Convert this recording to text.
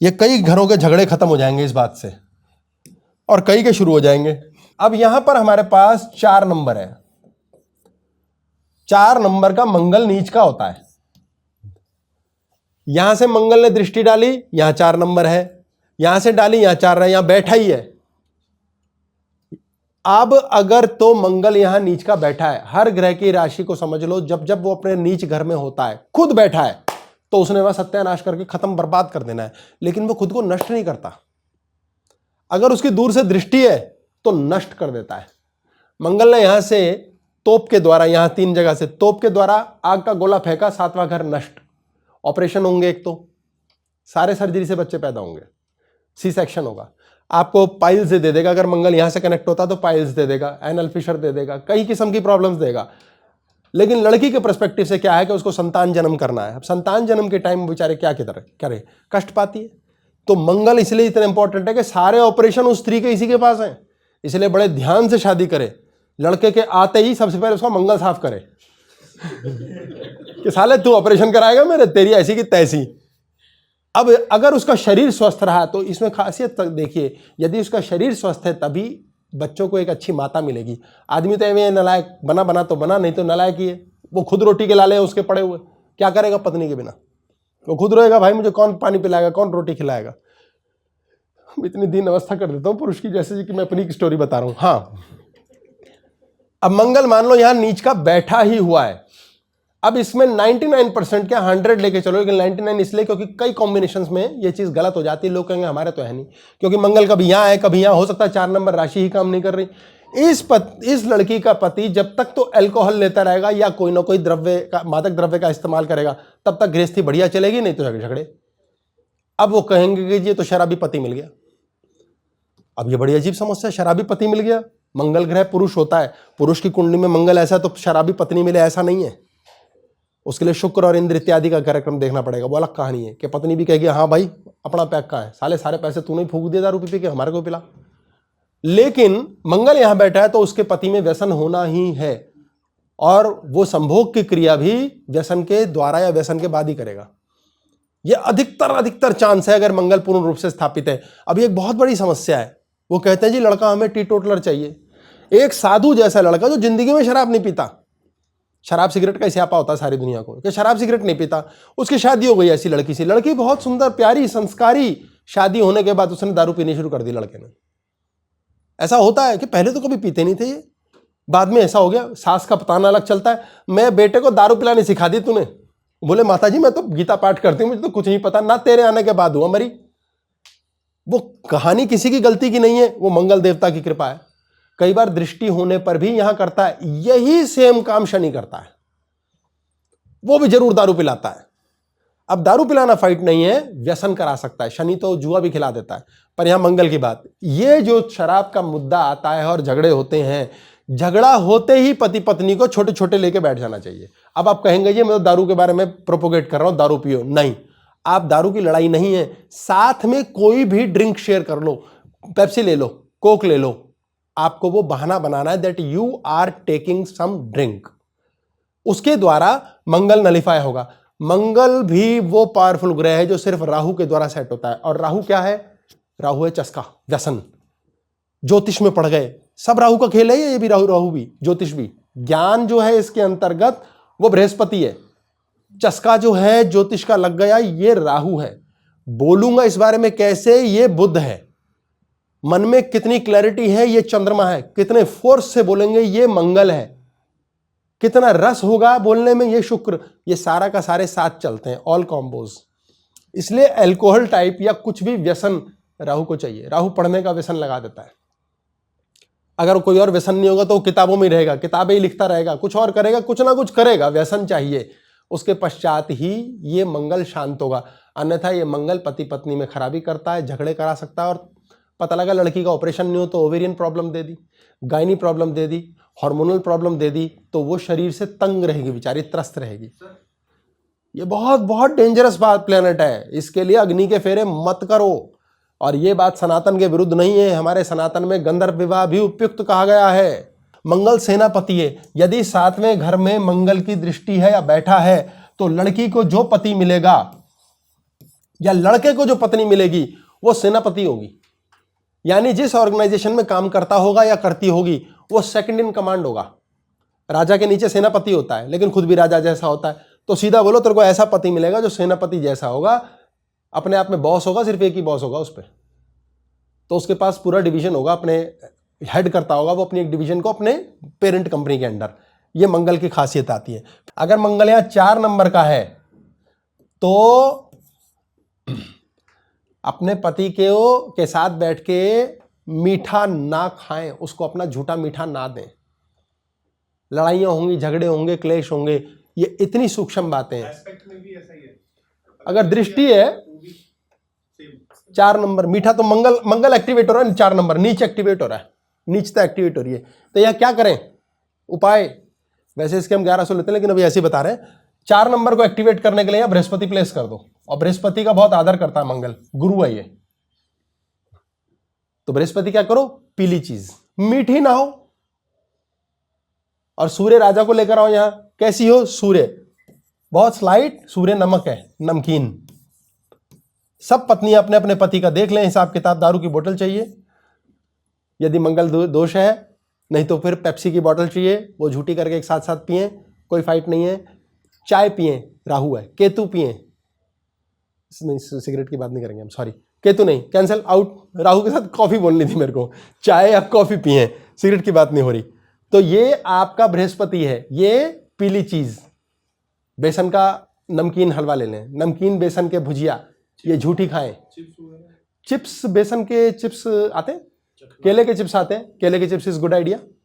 ये कई घरों के झगड़े खत्म हो जाएंगे इस बात से, और कई के शुरू हो जाएंगे। अब यहां पर हमारे पास 4 नंबर है। 4 नंबर का मंगल नीच का होता है। यहां से मंगल ने दृष्टि डाली, यहां 4 नंबर है, यहां से डाली, यहां 4 है, यहां बैठा ही है। अब अगर तो मंगल यहां नीच का बैठा है, हर ग्रह की राशि को समझ लो, जब जब वो अपने नीच घर में होता है, खुद बैठा है, तो उसने वह सत्यानाश करके खत्म बर्बाद कर देना है, लेकिन वो खुद को नष्ट नहीं करता। अगर उसकी दूर से दृष्टि है तो नष्ट कर देता है। मंगल ने यहां से तोप के द्वारा, यहां 3 जगह से तोप के द्वारा आग का गोला फेंका, 7वां घर नष्ट। ऑपरेशन होंगे, एक तो सारे सर्जरी से बच्चे पैदा होंगे, सी सेक्शन होगा, आपको पाइल्स दे देगा। अगर मंगल यहां से कनेक्ट होता तो पाइल्स दे देगा, एनल फिशर दे देगा, कई किस्म की प्रॉब्लम्स देगा। लेकिन लड़की के पर्सपेक्टिव से क्या है कि उसको संतान जन्म करना है। अब संतान जन्म के टाइम बेचारे क्या करे, कष्ट पाती है। तो मंगल इसलिए इतना इंपॉर्टेंट है कि सारे ऑपरेशन उस स्त्री के इसी के पास हैं, इसलिए बड़े ध्यान से शादी करे। लड़के के आते ही सबसे पहले उसका मंगल साफ करे कि साले तू ऑपरेशन कराएगा मेरे, तेरी ऐसी की तैसी। अब अगर उसका शरीर स्वस्थ रहा तो इसमें खासियत देखिए, यदि उसका शरीर स्वस्थ है तभी बच्चों को एक अच्छी माता मिलेगी। आदमी तो एवं नलायक बना तो बना, नहीं तो नलायक ही है। वो खुद रोटी के लाले उसके पड़े हुए, क्या करेगा पत्नी के बिना? वो खुद रोएगा, भाई मुझे कौन पानी पिलाएगा, कौन रोटी खिलाएगा। इतनी दीन अवस्था कर देता हूं पुरुष की, जैसे कि मैं अपनी स्टोरी बता रहा हूं। हाँ, अब मंगल मान लो यहां नीच का बैठा ही हुआ है। अब इसमें 99% क्या 100 लेके चलो, लेकिन 99 इसलिए क्योंकि कई कॉम्बिनेशंस में ये चीज गलत हो जाती है। लोग कहेंगे हमारे तो है नहीं, क्योंकि मंगल कभी यहां है कभी यहां, हो सकता है 4 नंबर राशि ही काम नहीं कर रही। इस लड़की का पति जब तक तो अल्कोहल लेता रहेगा या कोई ना कोई द्रव्य का, मादक द्रव्य का इस्तेमाल करेगा, तब तक गृहस्थी बढ़िया चलेगी, नहीं तो झगड़े। अब वो कहेंगे कि ये तो शराबी पति मिल गया। अब ये बड़ी अजीब समस्या, शराबी पति मिल गया। मंगल ग्रह पुरुष होता है, पुरुष की कुंडली में मंगल ऐसा, तो शराबी पत्नी मिले ऐसा नहीं है। उसके लिए शुक्र और इंद्र इत्यादि का कार्यक्रम देखना पड़ेगा। वो अलग कहानी है कि पत्नी भी कहेगी हाँ भाई अपना पैक कहाँ है, साले सारे पैसे तूने ही फूंक दिए दारू पी के, हमारे को पिला। लेकिन मंगल यहां बैठा है तो उसके पति में व्यसन होना ही है, और वो संभोग की क्रिया भी व्यसन के द्वारा या व्यसन के बाद ही करेगा। यह अधिकतर चांस है अगर मंगल पूर्ण रूप से स्थापित है। अब एक बहुत बड़ी समस्या है, वो कहते हैं जी लड़का हमें टीटोटलर चाहिए, एक साधु जैसा लड़का जो जिंदगी में शराब नहीं पीता। शराब सिगरेट का स्यापा होता है सारी दुनिया को कि शराब सिगरेट नहीं पीता। उसकी शादी हो गई ऐसी लड़की से, लड़की बहुत सुंदर प्यारी संस्कारी, शादी होने के बाद उसने दारू पीनी शुरू कर दी लड़के ने। ऐसा होता है कि पहले तो कभी पीते नहीं थे ये, बाद में ऐसा हो गया। सास का पताना अलग चलता है, मैं बेटे को दारू पिलानी सिखा दी तूने। बोले माता जी मैं तो गीता पाठ करती हूं, मुझे तो कुछ नहीं पता, ना तेरे आने के बाद हुआ मरी। वो कहानी किसी की गलती की नहीं है, वो मंगल देवता की कृपा है। कई बार दृष्टि होने पर भी यहां करता है, यही सेम काम शनि करता है, वो भी जरूर दारू पिलाता है। अब दारू पिलाना फाइट नहीं है, व्यसन करा सकता है। शनि तो जुआ भी खिला देता है, पर यहां मंगल की बात, ये जो शराब का मुद्दा आता है और झगड़े होते हैं, झगड़ा होते ही पति पत्नी को छोटे छोटे लेके बैठ जाना चाहिए। अब आप कहेंगे जी मैं तो दारू के बारे में प्रोपोगेट कर रहा हूं, दारू पियो, नहीं, आप दारू की लड़ाई नहीं है, साथ में कोई भी ड्रिंक शेयर कर लो, पेप्सी ले लो, कोक ले लो, आपको वो बहाना बनाना है that you are taking some drink, उसके द्वारा मंगल नलिफाई होगा। मंगल भी वो पावरफुल ग्रह है जो सिर्फ राहु के द्वारा सेट होता है, और राहु क्या है? राहु है चस्का, व्यसन। ज्योतिष में पढ़ गए, सब राहु का खेल है ये भी, राहु भी, ज्योतिष भी। ज्ञान जो है इसके अंतर्गत वो बृहस्पति है, चस्का जो है ज्योतिष का लग गया ये राहु है। बोलूंगा इस बारे में कैसे, ये बुध है। मन में कितनी क्लैरिटी है ये चंद्रमा है, कितने फोर्स से बोलेंगे ये मंगल है, कितना रस होगा बोलने में ये शुक्र। ये सारा का सारे साथ चलते हैं, ऑल कॉम्बोज। इसलिए अल्कोहल टाइप या कुछ भी व्यसन राहु को चाहिए। राहु पढ़ने का व्यसन लगा देता है। अगर कोई और व्यसन नहीं होगा तो वो किताबों में ही रहेगा, किताबें ही लिखता रहेगा, कुछ और करेगा, कुछ ना कुछ करेगा, व्यसन चाहिए। उसके पश्चात ही ये मंगल शांत होगा, अन्यथा ये मंगल पति पत्नी में खराबी करता है, झगड़े करा सकता है। और पता लगा लड़की का ऑपरेशन नहीं हो तो ओवेरियन प्रॉब्लम दे दी, गायनी प्रॉब्लम दे दी, हार्मोनल प्रॉब्लम दे दी, तो वो शरीर से तंग रहेगी, बेचारी त्रस्त रहेगी। ये बहुत बहुत डेंजरस बात प्लेनेट है, इसके लिए अग्नि के फेरे मत करो। और ये बात सनातन के विरुद्ध नहीं है, हमारे सनातन में गंधर्व विवाह भी उपयुक्त कहा गया है। मंगल सेनापति है, यदि 7वें घर में मंगल की दृष्टि है या बैठा है तो लड़की को जो पति मिलेगा या लड़के को जो पत्नी मिलेगी वो सेनापति होगी, यानी जिस ऑर्गेनाइजेशन में काम करता होगा या करती होगी वो सेकंड इन कमांड होगा। राजा के नीचे सेनापति होता है लेकिन खुद भी राजा जैसा होता है। तो सीधा बोलो तेरे को ऐसा पति मिलेगा जो सेनापति जैसा होगा, अपने आप में बॉस होगा, सिर्फ एक ही बॉस होगा उस पर। तो उसके पास पूरा डिवीजन होगा, अपने हेड करता होगा वो अपनी एक डिवीजन को अपने पेरेंट कंपनी के अंडर। ये मंगल की खासियत आती है। अगर मंगल यहाँ 4 नंबर का है तो अपने पति के साथ बैठ के मीठा ना खाएं, उसको अपना झूठा मीठा ना दें। लड़ाइयाँ होंगी, झगड़े होंगे, क्लेश होंगे, ये इतनी सूक्ष्म बातें हैं। एस्पेक्ट में भी ऐसा ही है। अगर दृष्टि है 4 नंबर मीठा, तो मंगल एक्टिवेट हो रहा है 4 नंबर, नीच एक्टिवेट हो रहा है, नीचता एक्टिवेट हो रही है। तो यह क्या करें उपाय? वैसे इसके हम 1100 लेते हैं लेकिन अभी ऐसे ही बता रहे हैं। 4 नंबर को एक्टिवेट करने के लिए बृहस्पति प्लेस कर दो, और बृहस्पति का बहुत आदर करता है मंगल, गुरु है ये। तो बृहस्पति क्या करो, पीली चीज, मीठी ना हो। और सूर्य राजा को लेकर आओ यहां, कैसी हो सूर्य, बहुत स्लाइट, सूर्य नमक है, नमकीन। सब पत्नियां अपने अपने पति का देख लें हिसाब किताब। दारू की बोतल चाहिए यदि मंगल दोष है, नहीं तो फिर पेप्सी की बोतल चाहिए, वो झूठी करके एक साथ साथ पिए, कोई फाइट नहीं है। चाय पिए, राहु है। केतु पिए, नहीं सिगरेट की बात नहीं करेंगे हम, सॉरी केतु नहीं, कैंसिल आउट। राहु के साथ कॉफी बोलनी थी मेरे को, चाय या कॉफी पिए, सिगरेट की बात नहीं हो रही। तो ये आपका बृहस्पति है। ये पीली चीज, बेसन का नमकीन हलवा ले लें, नमकीन बेसन के भुजिया, ये झूठी खाएं। चिप्स, बेसन के चिप्स आते हैं, केले के चिप्स आते हैं, केले के चिप्स इज गुड आइडिया।